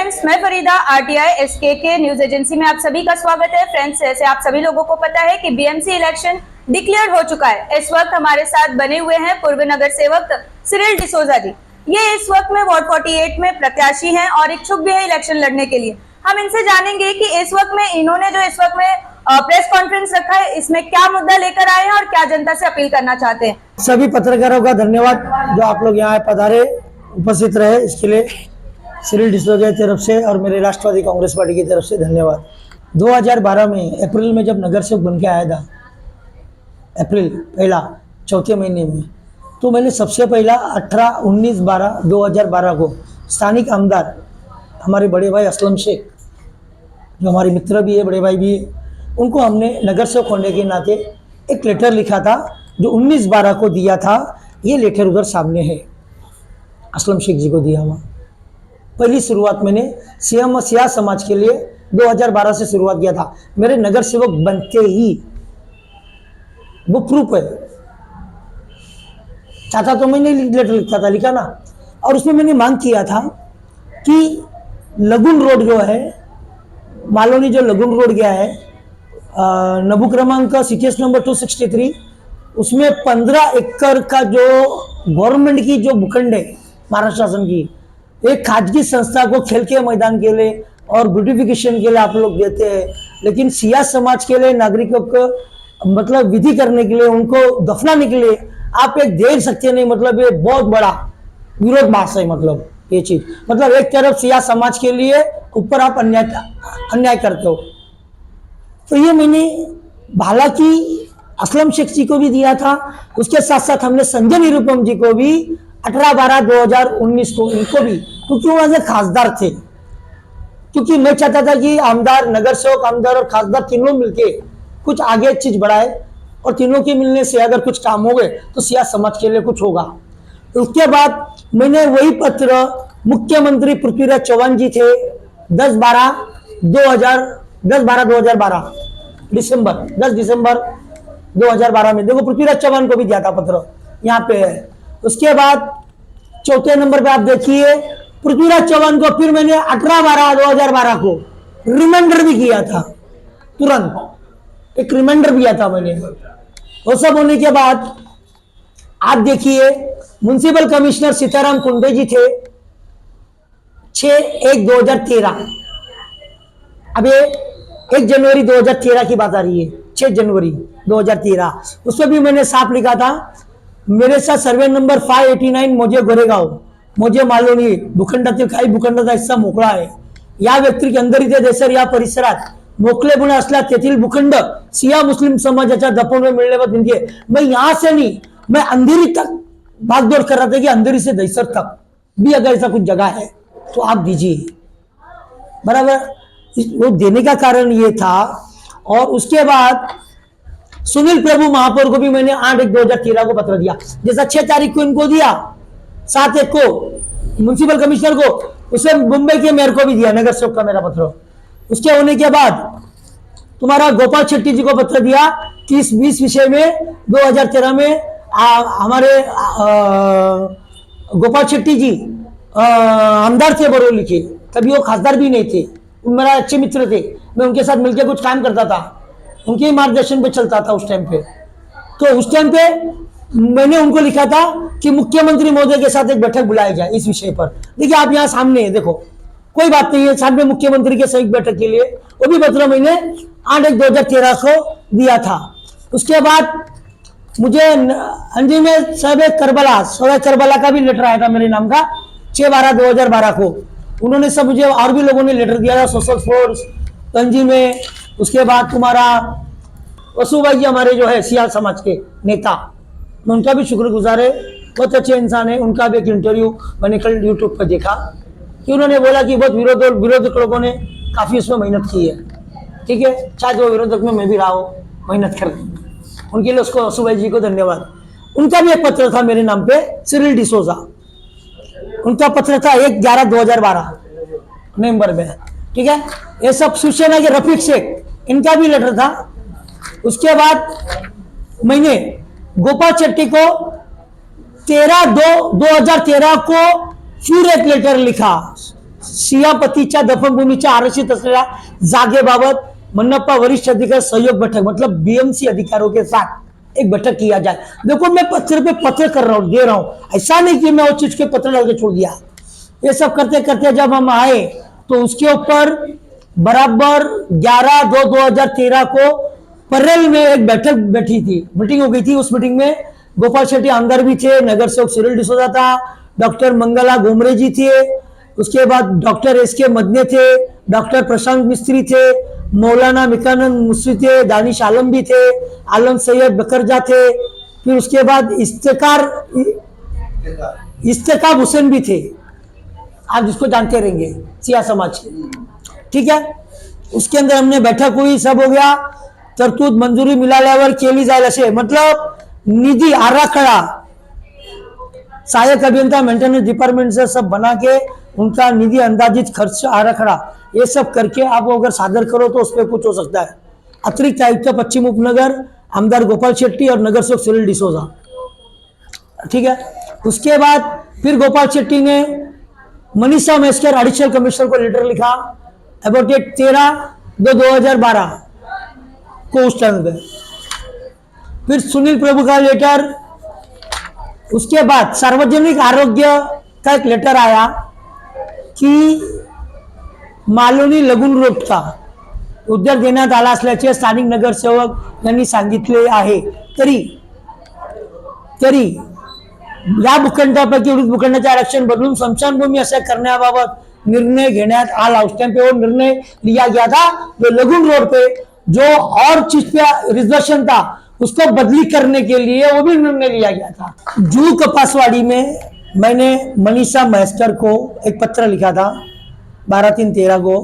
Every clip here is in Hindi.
फ्रेंड्स, मैं Farida RTI SKK news agency में आप सभी का स्वागत है। फ्रेंड्स, जैसे आप सभी लोगों को पता है कि बीएमसी इलेक्शन डिक्लेयर हो चुका है। इस वक्त हमारे साथ बने हुए हैं पूर्व नगर सेवक सिरिल डिसोजा जी। ये इस वक्त में वार्ड 48 में प्रत्याशी हैं और इच्छुक भी है इलेक्शन लड़ने के लिए। हम इनसे जानेंगे कि इस वक्त में इन्होंने जो इस वक्त में प्रेस कॉन्फ्रेंस रखा है, इसमें क्या मुद्दा लेकर आए हैं और क्या जनता से अपील करना चाहते हैं। सभी पत्रकारों का धन्यवाद जो आप लोग यहाँ पधारे, उपस्थित रहे, इसके लिए सिरिल डिसोजा की तरफ से और मेरे राष्ट्रवादी कांग्रेस पार्टी की तरफ से धन्यवाद। 2012 में अप्रैल में जब नगर सेवक बन के आया था, अप्रैल पहला चौथे महीने में, तो मैंने सबसे पहला 18, 19, 12, 2012 को स्थानिक आमदार हमारे बड़े भाई असलम शेख, जो हमारे मित्र भी है, बड़े भाई भी है, उनको हमने नगर सेवक होने के नाते एक लेटर लिखा था जो 19/12 को दिया था। ये लेटर उधर सामने है, असलम शेख जी को दिया हुआ। पहली शुरुआत मैंने सिया समाज के लिए 2012 से शुरुआत किया था। मेरे नगर सेवक बनते ही वो प्रूफ है, चाहता तो मैंने लेटर लिखा ना, और उसमें मैंने मांग किया था कि लगुन रोड जो है, मालोनी जो लगुन रोड गया है, नबू क्रमांक सीटीएस नंबर 263, उसमें 15 एकड़ का जो गवर्नमेंट की जो भूखंड है महाराष्ट्र शासन की, एक खाजगी संस्था को खेल के मैदान के लिए और ब्यूटिफिकेशन के लिए आप लोग देते हैं, लेकिन सिया समाज के लिए नागरिकों को मतलब विधि करने के लिए, उनको दफनाने के लिए आप एक दे सकते नहीं। मतलब ये बहुत बड़ा विरोधाभास है। मतलब ये चीज, मतलब एक तरफ सिया समाज के लिए ऊपर आप अन्याय करते हो। तो ये मैंने हालांकि असलम शेख जी को भी दिया था, उसके साथ साथ हमने संजय निरुपम जी को भी 18/12/2019 को, इनको भी, क्योंकि वो एज खासदार थे। क्योंकि मैं चाहता था कि आमदार, नगर सेवक, आमदार और खासदार तीनों मिलके कुछ आगे चीज बढ़ाए, और तीनों के मिलने से अगर कुछ काम हो गए तो सिया समाज के लिए कुछ होगा। उसके बाद मैंने वही पत्र, मुख्यमंत्री पृथ्वीराज चौहान जी थे 10/12/2012 दिसंबर 10 दिसंबर 2012 में, देखो पृथ्वीराज चौहान को भी दिया था पत्र, यहाँ पे है। उसके बाद चौथे नंबर पे आप देखिए पृथ्वीराज चौहान को फिर मैंने 18/12/2012 को रिमाइंडर भी किया था, तुरंत एक रिमाइंडर भी किया था मैंने। वो सब होने के बाद आप देखिए म्युनिसिपल कमिश्नर सीताराम कुंडे जी थे 6/1/2013। अब ये 1 जनवरी 2013 की बात आ रही है, 6 जनवरी 2013। उसमें भी मैंने साफ लिखा था, मेरे साथ सर्वे नंबर 589 मोजे गोरेगाव, मोजे मालोनी भूखंडातील काही भूखंडाचा हिस्सा मोकळा आहे। या व्यतिरिक्त अंधेरीचे देसर या परिसरात मोकळेपणा असला तेथील भूखंड सिया मुस्लिम समाजाच्या दफन में मिलने पर देंगे। मैं यहां से नहीं, मैं अंधेरी तक भागदौड़ कर रहा था कि अंधेरी से दहीसर तक भी अगर ऐसा कुछ जगह है तो आप दीजिए, बराबर। वो देने का कारण ये था। और उसके बाद सुनील प्रभु महापौर को भी मैंने 8/1/2013 को पत्र दिया, जैसा 6 तारीख को इनको दिया, 7/1 को म्युनिसिपल कमिश्नर को, उसे मुंबई के मेयर को भी दिया, नगर सेवक का मेरा पत्र। उसके होने के बाद तुम्हारा गोपाल शेट्टी जी को पत्र दिया 30-20 विषय में। 2013 में हमारे गोपाल शेट्टी जी आमदार थे बरौली के, कभी वो खासदार भी नहीं थे, मेरा अच्छे मित्र थे, मैं उनके साथ मिलकर कुछ काम करता था, उनके मार्गदर्शन पे चलता था उस टाइम पे। तो उस टाइम पे मैंने उनको लिखा था कि मुख्यमंत्री महोदय के साथ एक बैठक बुलाई जाए इस विषय पर। देखिए आप यहाँ सामने है, देखो कोई बात नहीं है, सामने मुख्यमंत्री के संयुक्त बैठक के लिए वो भी पत्र मैंने 8/1/2013 को दिया था। उसके बाद मुझे अंजी में करबला का भी लेटर आया था मेरे नाम का 6/12/2012 को। उन्होंने सब मुझे, और भी लोगों ने लेटर दिया था, सोशल फोर्स अंजी में। उसके बाद तुम्हारा वसु भाई जी हमारे जो है सिया समाज के नेता, मैं उनका भी शुक्रगुजार है, बहुत अच्छे इंसान है। उनका भी एक इंटरव्यू मैंने कल यूट्यूब पर देखा कि उन्होंने बोला कि बहुत विरोधक लोगों ने काफ़ी उसमें मेहनत की है। ठीक है, चाहे वो विरोधक में मैं भी रहा हूँ, मेहनत कर, उनके लिए उसको वसु भाई जी को धन्यवाद। उनका भी एक पत्र था मेरे नाम पे, सिरिल डिसोजा, उनका पत्र था 1/11/2012 नवंबर में। ठीक है, ये सब शिवसेना के रफीक शेख, इनका भी लेटर था। उसके बाद मैंने गोपाल शेट्टी को 13/2/2013 को फिर एक लेटर लिखा सियापतीच्या दफनभूमीच्या आरक्षित असलेल्या जागेबाबत मनपा वरिष्ठ अधिकारी सहयोग बैठक, मतलब बीएमसी अधिकारियों के साथ एक बैठक किया जाए। देखो मैं पत्र पे पत्र कर रहा हूँ, दे रहा हूँ, ऐसा नहीं कि मैं वो चीज के पत्र डाल के छोड़ दिया। ये सब करते करते जब हम आए तो उसके ऊपर बराबर 11/2/2013 को परेल में एक बैठक बैठी थी, मीटिंग हो गई थी। उस मीटिंग में गोपाल शेट्टी आमदार भी थे, नगर सेवक सिरिल डिसोजा था, डॉक्टर मंगला गोमरे जी थे, उसके बाद डॉक्टर एसके मदने थे, डॉक्टर प्रशांत मिस्त्री थे, मौलाना मिकानंद मुस्री थे, दानिश आलम भी थे, आलम सैयद बकरजा थे, फिर उसके बाद इस्तेकाब हुसैन भी थे, आप जिसको जानते रहेंगे, सिया समाज के, ठीक है। उसके अंदर हमने बैठक हुई, सब हो गया, तरतूद मंजुरी मिळाल्यावर केली जाईल असे, मतलब निधि आराखड़ा सहायक अभियंता मेंटेनेंस डिपार्टमेंट से सब बना के उनका निधि अंदाजित खर्च आराखड़ा ये सब करके आप अगर सादर करो तो उस पर कुछ हो सकता है। अतिरिक्त आयुक्त पश्चिम उपनगर आमदार गोपाल शेट्टी और नगर सेवक सिरिल डिसोजा, ठीक है। उसके बाद फिर गोपाल शेट्टी ने मनीषा मेस्कर एडिशनल कमिश्नर को लेटर लिखा अबाउट डेट 13/2/2012 को उस टाइम पे। फिर सुनील प्रभु का लेटर, उसके बाद सार्वजनिक आरोग्य का एक लेटर आया की मालोनी लगून रोडचा उद्योग देण्यात आला असल्याचे स्थानिक नगरसेवक यांनी सांगितले आहे। तरी या भूखंडापैकी उर्वरित भूखंडाचे आरक्षण बदलून स्मशानभूमी असे करण्याबाबत निर्णय घेण्यात आला। उस टाइम पे वो निर्णय लिया गया था, जो लगून रोड पे जो और चीज पे रिजर्वेशन था उसको बदली करने के लिए वो भी निर्णय लिया गया था। जू कपासवाड़ी में मैंने मनीषा महेश्वर को एक पत्र लिखा था 12/3/13 को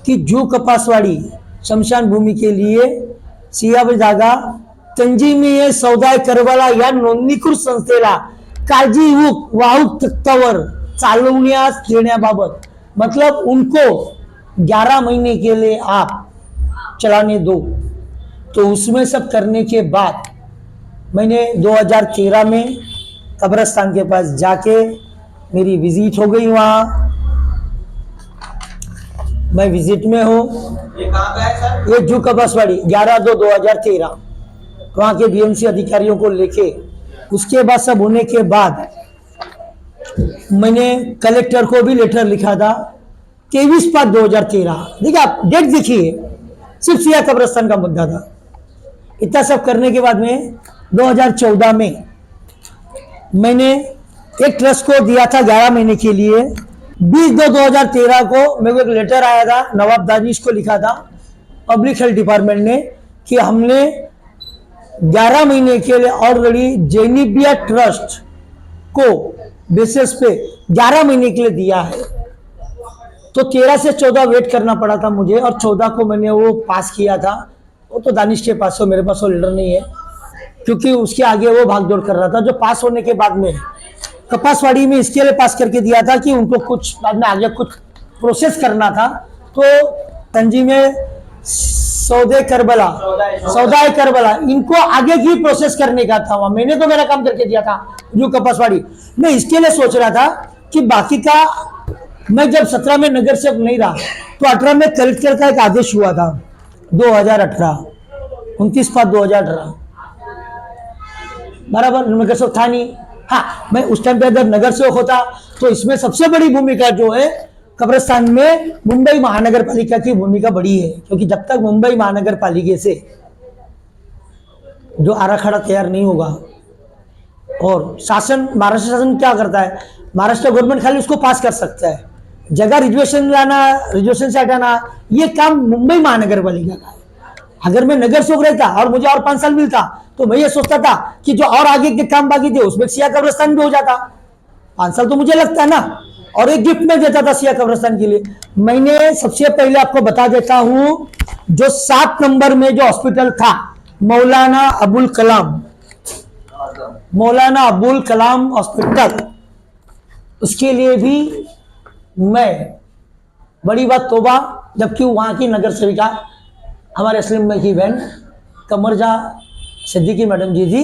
कि जू कपासवाड़ी शमशान भूमि के लिए सियाब जागा तंजीमी सौदाय करवाला या नोंदणीकृत संस्थेला काळजीयुक्त वाहूक तत्वावर चालवण्यास देण्याबाबत, मतलब उनको 11 महीने के लिए आप चलाने दो। तो उसमें सब करने के बाद मैंने 2013 में कब्रस्तान के पास जाके मेरी विजिट हो गई, वहाँ मैं विजिट में हूँ। ये कहाँ का है सर? ये जू कपासवाड़ी 11/2/2013 वहाँ के बीएमसी अधिकारियों को लेके, उसके बाद सब होने के बाद मैंने कलेक्टर को भी लेटर लिखा था 23/5/2013। देखिए आप डेट देखिए, सिर्फ सिया कब्रस्तान का मुद्दा था। इतना सब करने के बाद में 2014 में मैंने एक ट्रस्ट को दिया था 11 महीने के लिए। 20/2/2013 को मेरे को एक लेटर आया था, नवाब दानिश को लिखा था पब्लिक हेल्थ डिपार्टमेंट ने कि हमने 11 महीने के लिए ऑलरेडी जेनिबिया ट्रस्ट को बेसिस पे 11 महीने के लिए दिया है। तो 13 से 14 वेट करना पड़ा था मुझे, और 14 को मैंने वो पास किया था। वो तो दानिश के पास हो, मेरे पास वो लेटर नहीं है, क्योंकि उसके आगे वो भागदौड़ कर रहा था। जो पास होने के बाद में कपासवाड़ी में इसके लिए पास करके दिया था कि उनको कुछ बाद में आगे कुछ प्रोसेस करना था। तो तंजीम सौदाय करबला इनको आगे की प्रोसेस करने का था। वहां मैंने तो मेरा काम करके दिया था जो कपासवाड़ी। मैं इसके लिए सोच रहा था कि बाकी का, मैं जब 17 में नगर सेवक नहीं रहा तो 18 में कलेक्टर का एक आदेश हुआ था 2018 29/5/2018 बराबर, नगर सेवक था नहीं। हाँ, मैं उस टाइम पे अगर नगर सेवक होता तो इसमें सबसे बड़ी भूमिका जो है कब्रिस्तान में मुंबई महानगर पालिका की भूमिका बड़ी है, क्योंकि जब तक मुंबई महानगर पालिका से जो आराखड़ा तैयार नहीं होगा, और शासन, महाराष्ट्र शासन क्या करता है, महाराष्ट्र गवर्नमेंट खाली उसको पास कर सकता है, जगह रिजर्वेशन लाना, रिजर्वेशन से हटाना, ये काम मुंबई महानगर पालिका का है। अगर मैं नगर सेवक रहता और मुझे और 5 साल मिलता तो मैं ये सोचता था कि जो और आगे के काम बाकी थे उसमें सिया कब्रिस्तान भी हो जाता। 5 साल तो मुझे लगता है ना, और एक गिफ्ट में देता था सिया कब्रिस्तान के लिए। मैंने सबसे पहले आपको बता देता हूं, जो 7 नंबर में जो हॉस्पिटल था मौलाना अबुल कलाम हॉस्पिटल, उसके लिए भी मैं बड़ी बात तोबा, जबकि वहां की नगर सेविका हमारे अस्लिम में की बहन कमरजा सिद्दीकी मैडम जी थी।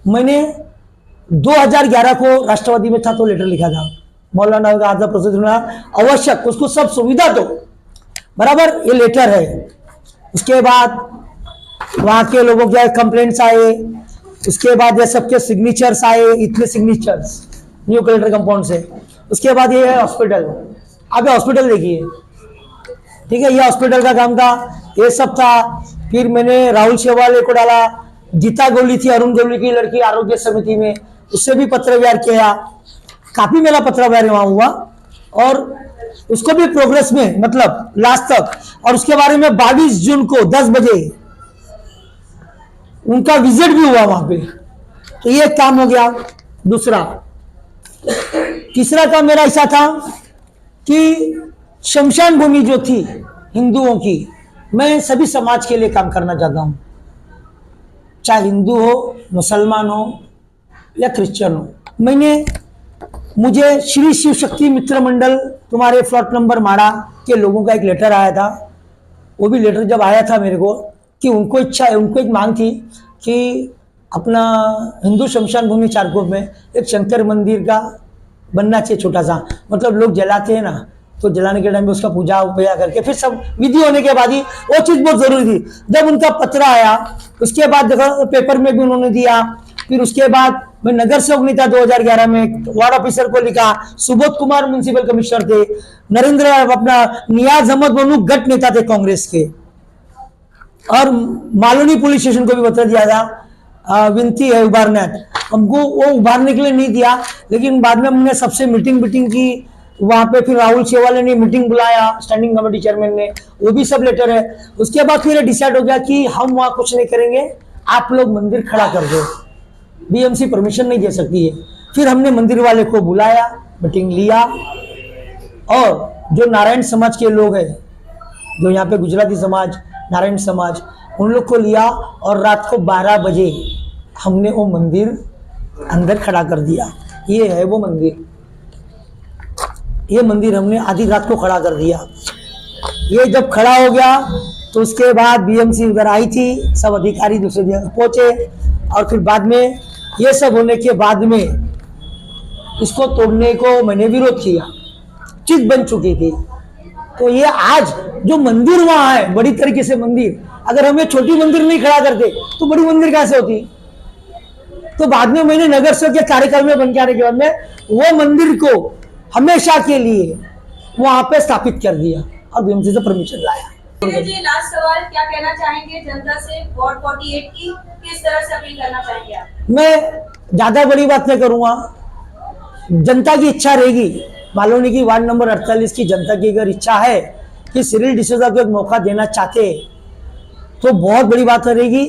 मैंने 2011 को राष्ट्रवादी में था तो लेटर लिखा था मौलाना आज़ाद प्रोसेस आवश्यक उसको सब सुविधा दो, बराबर। ये लेटर है। उसके बाद वहां के लोगों के कंप्लेंट्स आए, उसके बाद ये सबके सिग्नेचर्स आए, इतने सिग्नेचर्स न्यू कलेक्टर कंपाउंड से। उसके बाद ये है हॉस्पिटल, आप ये हॉस्पिटल देखिए, ठीक है, ये हॉस्पिटल का काम था, ये सब था। फिर मैंने राहुल शेवाले को डाला, गीता गोली थी अरुण गोली की लड़की आरोग्य समिति में, उससे भी पत्र व्यवहार किया, काफी मेरा पत्र व्यवहार वहां हुआ, और उसको भी प्रोग्रेस में मतलब लास्ट तक। और उसके बारे में 22 जून को 10 बजे उनका विजिट भी हुआ वहां पे। तो ये काम हो गया। दूसरा, तीसरा काम मेरा ऐसा था कि शमशान भूमि जो थी हिंदुओं की, मैं सभी समाज के लिए काम करना चाहता हूं, चाहे हिंदू हो, मुसलमान हो या क्रिश्चियन हो। मुझे श्री शिव शक्ति मित्र मंडल तुम्हारे प्लॉट नंबर माड़ा के लोगों का एक लेटर आया था। वो भी लेटर जब आया था मेरे को कि उनको इच्छा है, उनको एक मांग थी कि अपना हिंदू शमशान भूमि चारकोप में एक शंकर मंदिर का बनना चाहिए, छोटा सा, मतलब लोग जलाते हैं ना, तो जलाने के टाइम में उसका पूजा उपया करके फिर सब विधि होने के बाद ही वो चीज़ बहुत ज़रूरी थी। जब उनका पत्र आया उसके बाद देखो पेपर में भी उन्होंने दिया। फिर उसके बाद मैं नगर सेवक नहीं था 2011 में, वार्ड ऑफिसर को लिखा, सुबोध कुमार म्युनिसिपल कमिश्नर थे, नरेंद्र अपना नियाज अहमद मनु गट नेता थे कांग्रेस के, और मालोनी पुलिस स्टेशन को भी पत्र दिया था, विनती है उबारना। हमको वो उबारने के लिए नहीं दिया, लेकिन बाद में हमने सबसे मीटिंग की वहां पे। फिर राहुल शेवाले ने मीटिंग बुलाया, स्टैंडिंग कमेटी चेयरमैन ने, वो भी सब लेटर है। उसके बाद फिर डिसाइड हो गया कि हम वहां कुछ नहीं करेंगे, आप लोग मंदिर खड़ा कर दो, बीएमसी परमिशन नहीं दे सकती है। फिर हमने मंदिर वाले को बुलाया, मीटिंग लिया, और जो नारायण समाज के लोग हैं, जो यहाँ पे गुजराती समाज, नारायण समाज, उन लोग को लिया, और रात को 12 बजे हमने वो मंदिर अंदर खड़ा कर दिया। ये है वो मंदिर, ये मंदिर हमने आधी रात को खड़ा कर दिया। ये जब खड़ा हो गया तो उसके बाद बीएमसी उधर आई थी, सब अधिकारी दूसरे दिन पहुंचे, और फिर बाद में ये सब होने के बाद में इसको तोड़ने को मैंने विरोध किया, चीज बन चुकी थी। तो ये आज जो मंदिर वहां है, बड़ी तरीके से मंदिर, अगर हम ये छोटी मंदिर नहीं खड़ा करते तो बड़ी मंदिर कैसे होती। तो बाद में मैंने नगर सेवक के कार्यकाल में बन के आने के बाद में वो मंदिर को हमेशा के लिए वहां पे स्थापित कर दिया और बीएमसी से परमिशन लाया। जी लास्ट सवाल, क्या कहना चाहेंगे जनता से वार्ड 48 की, किस तरह से अपील करना चाहेंगे आप? मैं ज्यादा बड़ी बात नहीं करूंगा, जनता की इच्छा रहेगी, मालूनी की वार्ड नंबर 48 की जनता की अगर इच्छा है कि सिरिल डिसूजा को एक मौका देना चाहते तो बहुत बड़ी बात रहेगी,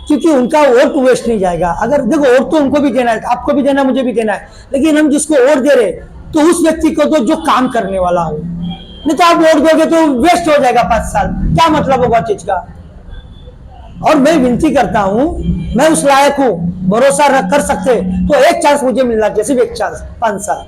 क्योंकि उनका वोट वेस्ट नहीं जाएगा। अगर देखो वोट तो उनको भी देना है, आपको भी देना है, मुझे भी देना है, लेकिन हम जिसको वोट दे रहे तो उस व्यक्ति को तो जो काम करने वाला हो, नहीं तो आप वोट दोगे तो वेस्ट हो जाएगा 5 साल, क्या मतलब होगा चीज का। और मैं विनती करता हूं, मैं उस लायक हूं, भरोसा कर सकते तो एक चांस मुझे मिलना चाहिए, सिर्फ एक चांस, 5 साल।